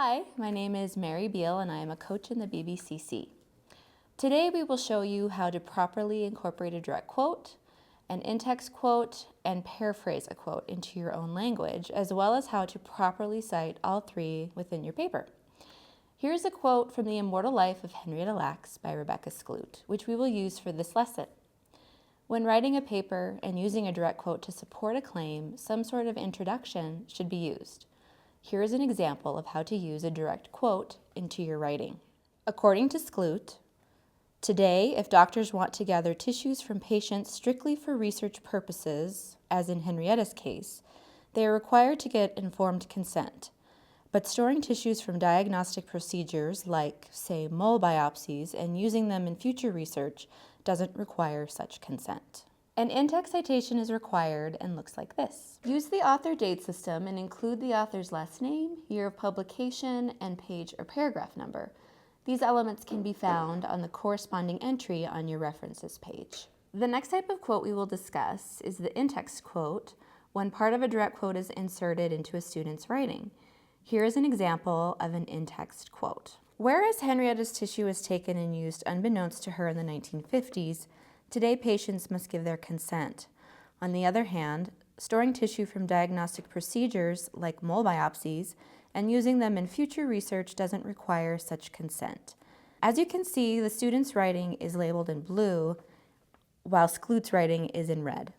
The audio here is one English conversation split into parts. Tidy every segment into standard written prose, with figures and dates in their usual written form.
Hi, my name is Mary Beal and I am a coach in the BBCC. Today we will show you how to properly incorporate a direct quote, an in-text quote, and paraphrase a quote into your own language, as well as how to properly cite all three within your paper. Here's a quote from The Immortal Life of Henrietta Lacks by Rebecca Skloot, which we will use for this lesson. When writing a paper and using a direct quote to support a claim, some sort of introduction should be used. Here is an example of how to use a direct quote into your writing. According to Skloot, today, if doctors want to gather tissues from patients strictly for research purposes, as in Henrietta's case, they are required to get informed consent. But storing tissues from diagnostic procedures like, say, mole biopsies and using them in future research doesn't require such consent. An in-text citation is required and looks like this. Use the author date system and include the author's last name, year of publication, and page or paragraph number. These elements can be found on the corresponding entry on your references page. The next type of quote we will discuss is the in-text quote, when part of a direct quote is inserted into a student's writing. Here is an example of an in-text quote. Whereas Henrietta's tissue was taken and used unbeknownst to her in the 1950s, today patients must give their consent. On the other hand, storing tissue from diagnostic procedures like mole biopsies and using them in future research doesn't require such consent. As you can see, the student's writing is labeled in blue, while Skloot's writing is in red.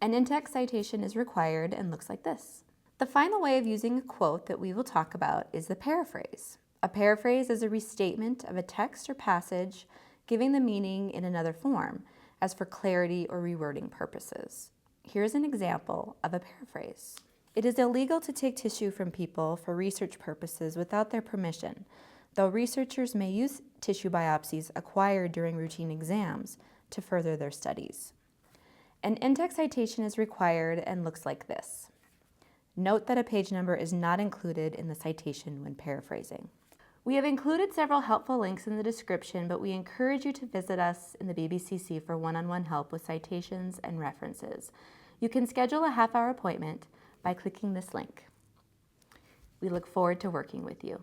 An in-text citation is required and looks like this. The final way of using a quote that we will talk about is the paraphrase. A paraphrase is a restatement of a text or passage giving the meaning in another form, as for clarity or rewording purposes. Here's an example of a paraphrase. It is illegal to take tissue from people for research purposes without their permission, though researchers may use tissue biopsies acquired during routine exams to further their studies. An in-text citation is required and looks like this. Note that a page number is not included in the citation when paraphrasing. We have included several helpful links in the description, but we encourage you to visit us in the BBCC for one-on-one help with citations and references. You can schedule a half-hour appointment by clicking this link. We look forward to working with you.